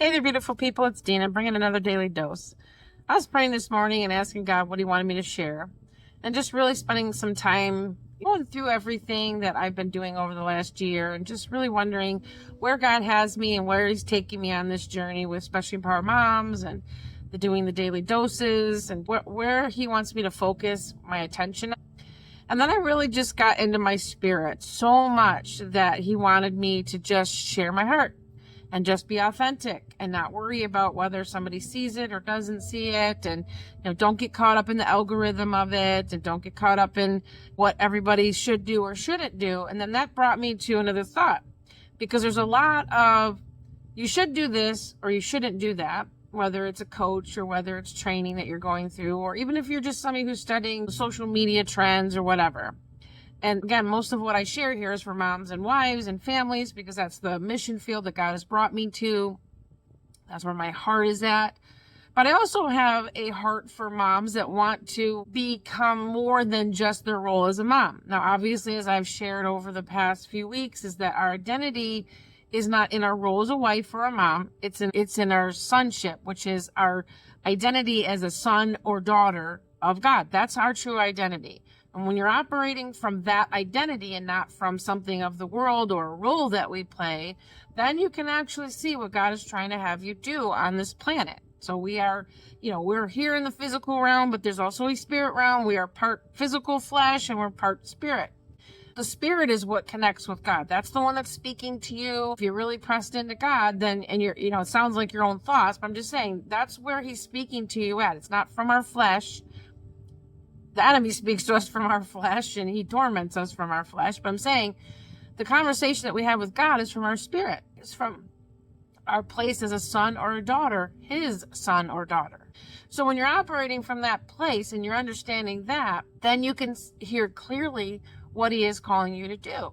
Hey there, beautiful people. It's Deena, bringing another daily dose. I was praying this morning and asking God what He wanted me to share, and just really spending some time going through everything that I've been doing over the last year, and just really wondering where God has me and where He's taking me on this journey with Especially Empowered Moms and doing the daily doses, and where He wants me to focus my attention. And then I really just got into my spirit so much that He wanted me to just share my heart and just be authentic and not worry about whether somebody sees it or doesn't see it. And, don't get caught up in the algorithm of it, and don't get caught up in what everybody should do or shouldn't do. And then that brought me to another thought, because there's a lot of, you should do this or you shouldn't do that, whether it's a coach or whether it's training that you're going through, or even if you're just somebody who's studying social media trends or whatever. And again, most of what I share here is for moms and wives and families, because that's the mission field that God has brought me to. That's where my heart is at. But I also have a heart for moms that want to become more than just their role as a mom. Now, obviously, as I've shared over the past few weeks, is that our identity is not in our role as a wife or a mom. It's in our sonship, which is our identity as a son or daughter of God. That's our true identity. And when you're operating from that identity and not from something of the world or a role that we play, then you can actually see what God is trying to have you do on this planet. So we are, we're here in the physical realm, but there's also a spirit realm. We are part physical flesh and we're part spirit. The spirit is what connects with God. That's the one that's speaking to you. If you're really pressed into God, then, and you're, it sounds like your own thoughts, but I'm just saying that's where He's speaking to you at. It's not from our flesh. The enemy speaks to us from our flesh and he torments us from our flesh. But I'm saying the conversation that we have with God is from our spirit. It's from our place as a son or a daughter, His son or daughter. So when you're operating from that place and you're understanding that, then you can hear clearly what He is calling you to do.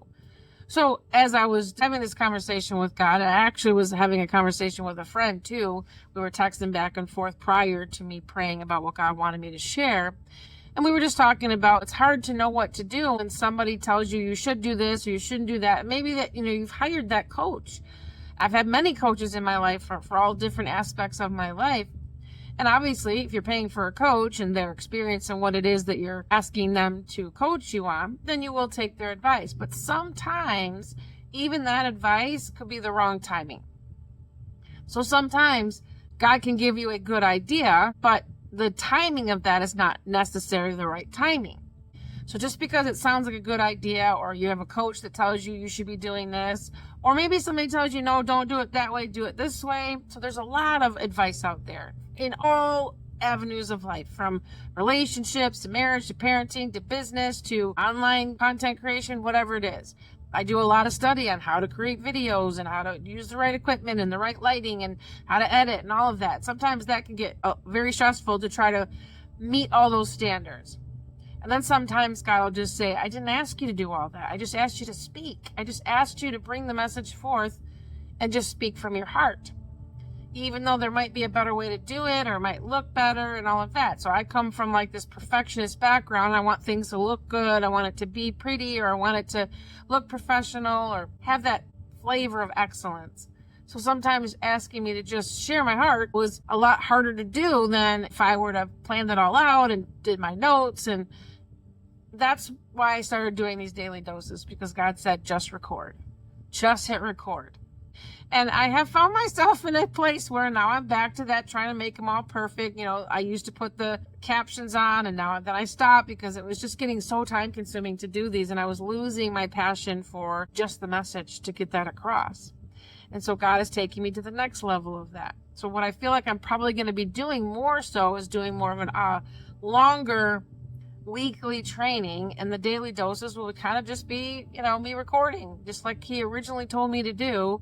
So as I was having this conversation with God, I actually was having a conversation with a friend too. We were texting back and forth prior to me praying about what God wanted me to share. And we were just talking about, it's hard to know what to do when somebody tells you you should do this or you shouldn't do that. Maybe that, you've hired that coach. I've had many coaches in my life for all different aspects of my life. And obviously, if you're paying for a coach and they're experiencing what it is that you're asking them to coach you on, then you will take their advice. But sometimes, even that advice could be the wrong timing. So sometimes God can give you a good idea, but the timing of that is not necessarily the right timing. So just because it sounds like a good idea, or you have a coach that tells you should be doing this, or maybe somebody tells you, no, don't do it that way, do it this way. So there's a lot of advice out there in all avenues of life, from relationships to marriage to parenting to business to online content creation, whatever it is. I do a lot of study on how to create videos and how to use the right equipment and the right lighting and how to edit and all of that. Sometimes that can get very stressful to try to meet all those standards. And then sometimes God will just say, I didn't ask you to do all that. I just asked you to speak. I just asked you to bring the message forth and just speak from your heart. Even though there might be a better way to do it, or it might look better and all of that. So I come from like this perfectionist background. I want things to look good. I want it to be pretty, or I want it to look professional or have that flavor of excellence. So sometimes asking me to just share my heart was a lot harder to do than if I were to plan that all out and did my notes. And that's why I started doing these daily doses, because God said, just record. Just hit record. And I have found myself in a place where now I'm back to that, trying to make them all perfect. I used to put the captions on, and then I stopped because it was just getting so time consuming to do these. And I was losing my passion for just the message to get that across. And so God is taking me to the next level of that. So what I feel like I'm probably going to be doing more so is doing more of an longer weekly training, and the daily doses will kind of just be, me recording, just like He originally told me to do.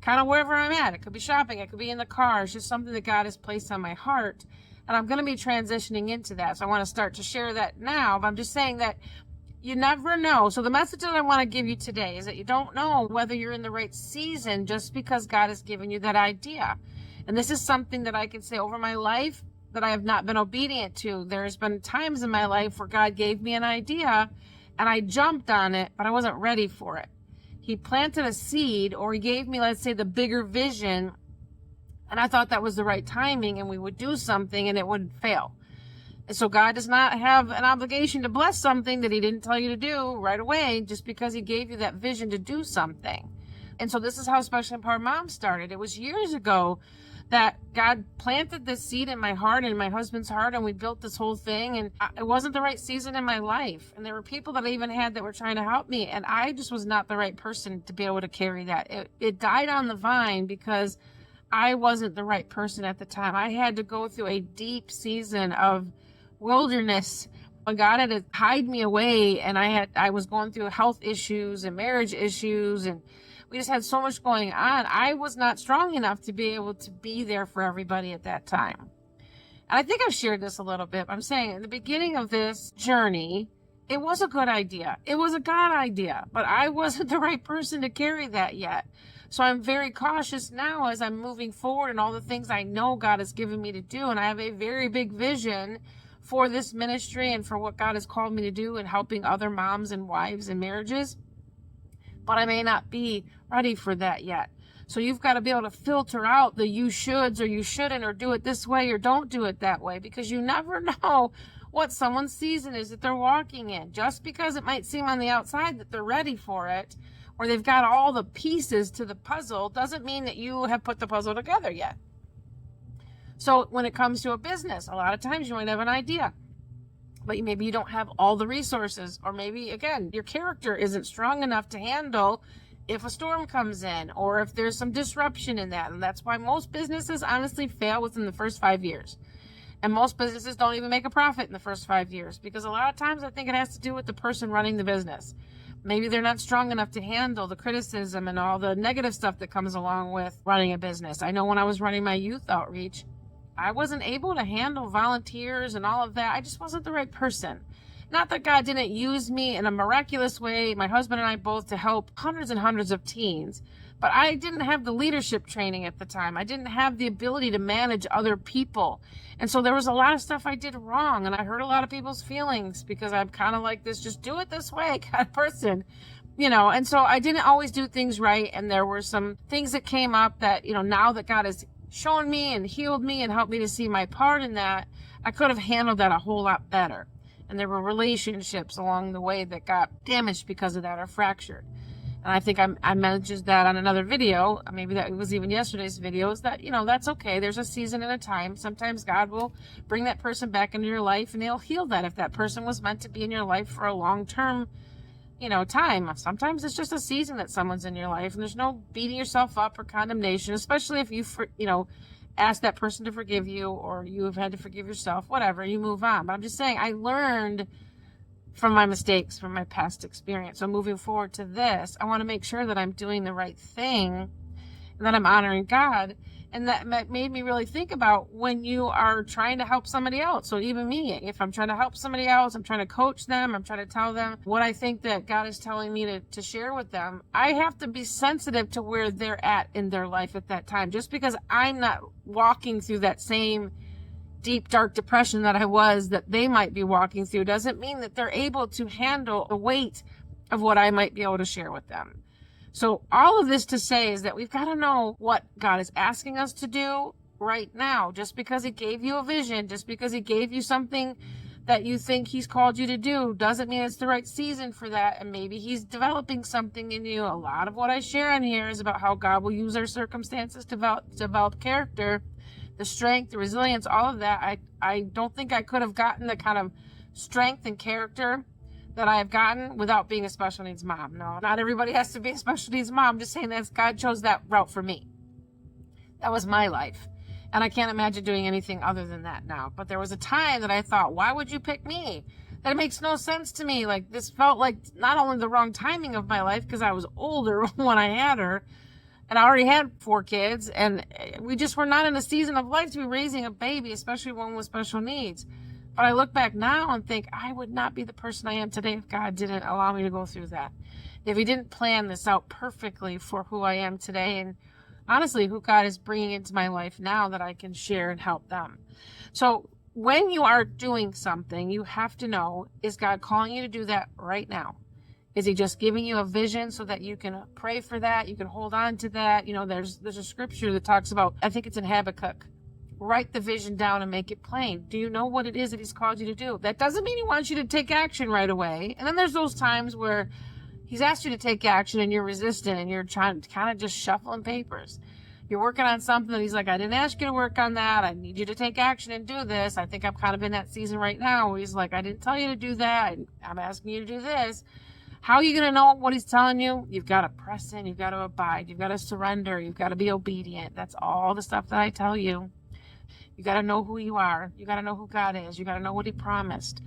Kind of wherever I'm at. It could be shopping. It could be in the car. It's just something that God has placed on my heart. And I'm going to be transitioning into that. So I want to start to share that now. But I'm just saying that you never know. So the message that I want to give you today is that you don't know whether you're in the right season just because God has given you that idea. And this is something that I can say over my life that I have not been obedient to. There's been times in my life where God gave me an idea and I jumped on it, but I wasn't ready for it. He planted a seed, or He gave me, let's say, the bigger vision, And I thought that was the right timing, and we would do something and it would fail. And so God does not have an obligation to bless something that he didn't tell you to do right away just because he gave you that vision to do something. And so this is how Special Empowered Mom started. It was years ago that God planted this seed in my heart and my husband's heart, and we built this whole thing, and it wasn't the right season in my life. And there were people that I even had that were trying to help me, and I just was not the right person to be able to carry that. It died on the vine because I wasn't the right person at the time. I had to go through a deep season of wilderness when God had to hide me away, and I was going through health issues and marriage issues, and we just had so much going on. I was not strong enough to be able to be there for everybody at that time. And I think I've shared this a little bit. But I'm saying in the beginning of this journey, it was a good idea. It was a God idea, but I wasn't the right person to carry that yet. So I'm very cautious now as I'm moving forward and all the things I know God has given me to do. And I have a very big vision for this ministry and for what God has called me to do in helping other moms and wives and marriages. But I may not be ready for that yet. So you've got to be able to filter out the you shoulds or you shouldn't, or do it this way or don't do it that way, because you never know what someone's season is that they're walking in. Just because it might seem on the outside that they're ready for it, or they've got all the pieces to the puzzle, doesn't mean that you have put the puzzle together yet. So when it comes to a business, a lot of times you might have an idea, but maybe you don't have all the resources, or maybe, again, your character isn't strong enough to handle if a storm comes in, or if there's some disruption in that. And that's why most businesses honestly fail within the first 5 years. And most businesses don't even make a profit in the first 5 years, because a lot of times I think it has to do with the person running the business. Maybe they're not strong enough to handle the criticism and all the negative stuff that comes along with running a business. I know when I was running my youth outreach, I wasn't able to handle volunteers and all of that. I just wasn't the right person. Not that God didn't use me in a miraculous way, my husband and I both, to help hundreds and hundreds of teens. But I didn't have the leadership training at the time. I didn't have the ability to manage other people. And so there was a lot of stuff I did wrong. And I hurt a lot of people's feelings because I'm kind of like this, just do it this way kind of person. And so I didn't always do things right. And there were some things that came up that, now that God has shown me and healed me and helped me to see my part in that, I could have handled that a whole lot better. And there were relationships along the way that got damaged because of that, or fractured. And I think I mentioned that on another video, maybe that was even yesterday's video, is that, that's okay. There's a season and a time. Sometimes God will bring that person back into your life and he'll heal that if that person was meant to be in your life for a long-term, time. Sometimes it's just a season that someone's in your life, and there's no beating yourself up or condemnation, especially if you ask that person to forgive you, or you have had to forgive yourself, whatever, you move on. But I'm just saying, I learned from my mistakes, from my past experience. So moving forward to this, I want to make sure that I'm doing the right thing and that I'm honoring God. And that made me really think about when you are trying to help somebody else. So even me, if I'm trying to help somebody else, I'm trying to coach them, I'm trying to tell them what I think that God is telling me to share with them, I have to be sensitive to where they're at in their life at that time. Just because I'm not walking through that same deep, dark depression that I was, that they might be walking through, doesn't mean that they're able to handle the weight of what I might be able to share with them. So all of this to say is that we've got to know what God is asking us to do right now. Just because he gave you a vision, just because he gave you something that you think he's called you to do, doesn't mean it's the right season for that. And maybe he's developing something in you. A lot of what I share in here is about how God will use our circumstances to develop character, the strength, the resilience, all of that. I don't think I could have gotten the kind of strength and character that I have gotten without being a special needs mom. No, not everybody has to be a special needs mom. I'm just saying that God chose that route for me. That was my life. And I can't imagine doing anything other than that now. But there was a time that I thought, why would you pick me? That makes no sense to me. Like, this felt like not only the wrong timing of my life, because I was older when I had her, and I already had 4 kids, and we just were not in a season of life to be raising a baby, especially one with special needs. But I look back now and think I would not be the person I am today if God didn't allow me to go through that. If he didn't plan this out perfectly for who I am today, and honestly, who God is bringing into my life now that I can share and help them. So when you are doing something, you have to know, is God calling you to do that right now? Is he just giving you a vision so that you can pray for that? You can hold on to that. There's a scripture that talks about, I think it's in Habakkuk, write the vision down and make it plain. Do you know what it is that he's called you to do? That doesn't mean he wants you to take action right away. And then there's those times where he's asked you to take action and you're resistant and you're trying to kind of just shuffling papers. You're working on something that he's like, I didn't ask you to work on that. I need you to take action and do this. I think I'm kind of in that season right now where he's like, I didn't tell you to do that. I'm asking you to do this. How are you going to know what he's telling you? You've got to press in. You've got to abide. You've got to surrender. You've got to be obedient. That's all the stuff that I tell you. You got to know who you are. You got to know who God is. You got to know what he promised.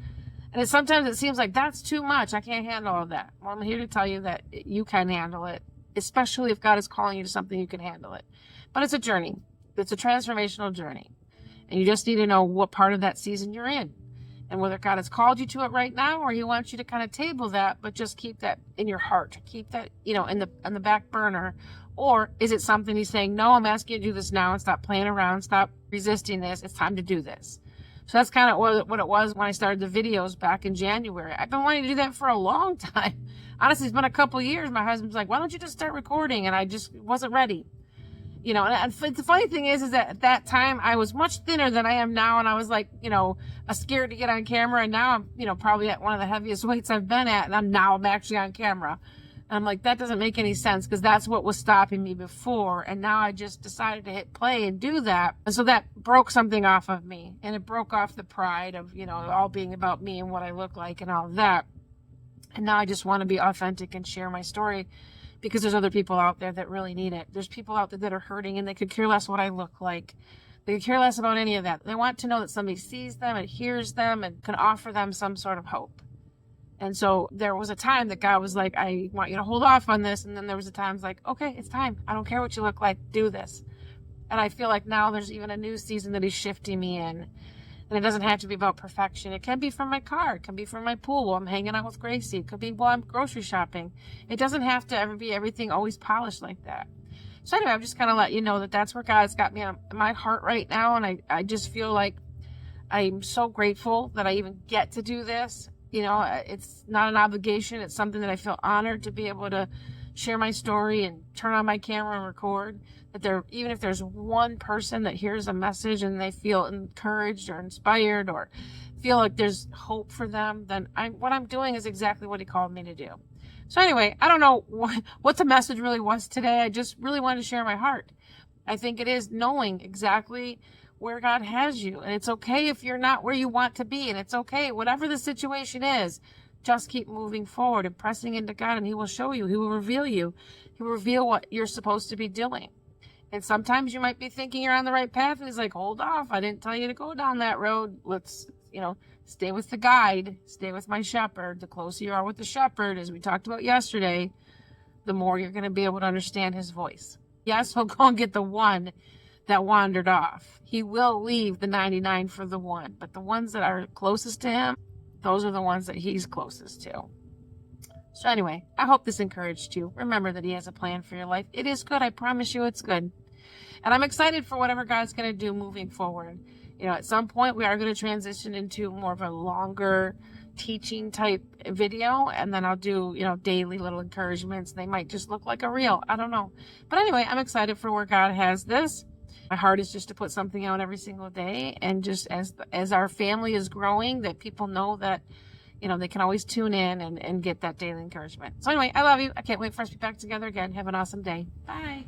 And sometimes it seems like that's too much. I can't handle all of that. Well, I'm here to tell you that you can handle it, especially if God is calling you to something, you can handle it. But it's a journey. It's a transformational journey. And you just need to know what part of that season you're in. And whether God has called you to it right now or he wants you to kind of table that, but just keep that in your heart. Keep that, in the back burner. Or is it something he's saying, no, I'm asking you to do this now and stop playing around, stop resisting this. It's time to do this. So that's kind of what it was when I started the videos back in January. I've been wanting to do that for a long time. Honestly, it's been a couple of years. My husband's like, why don't you just start recording? And I just wasn't ready. And the funny thing is that at that time I was much thinner than I am now. And I was like, scared to get on camera. And now I'm, probably at one of the heaviest weights I've been at. And I'm actually on camera. And I'm like, that doesn't make any sense because that's what was stopping me before. And now I just decided to hit play and do that. And so that broke something off of me. And it broke off the pride of, all being about me and what I look like and all of that. And now I just want to be authentic and share my story because there's other people out there that really need it. There's people out there that are hurting and they could care less what I look like. They could care less about any of that. They want to know that somebody sees them and hears them and can offer them some sort of hope. And so there was a time that God was like, I want you to hold off on this. And then there was a time it's like, okay, it's time. I don't care what you look like. Do this. And I feel like now there's even a new season that he's shifting me in. And it doesn't have to be about perfection. It can be from my car. It can be from my pool while I'm hanging out with Gracie. It could be while I'm grocery shopping. It doesn't have to ever be everything always polished like that. So anyway, I'm just kind of let you know that that's where God's got me on my heart right now. And I just feel like I'm so grateful that I even get to do this. It's not an obligation. It's something that I feel honored to be able to share my story and turn on my camera and record. That even if there's one person that hears a message and they feel encouraged or inspired or feel like there's hope for them, then what I'm doing is exactly what he called me to do. So anyway, I don't know what the message really was today. I just really wanted to share my heart. I think it is knowing exactly where God has you. And it's okay if you're not where you want to be. And it's okay, whatever the situation is, just keep moving forward and pressing into God and he will show you. He will reveal you. He will reveal what you're supposed to be doing. And sometimes you might be thinking you're on the right path and he's like, hold off. I didn't tell you to go down that road. Let's, stay with the guide. Stay with my shepherd. The closer you are with the shepherd, as we talked about yesterday, the more you're going to be able to understand his voice. Yes, he'll go and get the one that wandered off. He will leave the 99 for the one. But the ones that are closest to him, those are the ones that he's closest to. So anyway, I hope this encouraged you. Remember that he has a plan for your life. It is good. I promise you it's good. And I'm excited for whatever God's going to do moving forward. At some point we are going to transition into more of a longer teaching type video. And then I'll do, daily little encouragements. They might just look like a reel. I don't know. But anyway, I'm excited for where God has this. My heart is just to put something out every single day. And just as our family is growing, that people know that, they can always tune in and get that daily encouragement. So anyway, I love you. I can't wait for us to be back together again. Have an awesome day. Bye.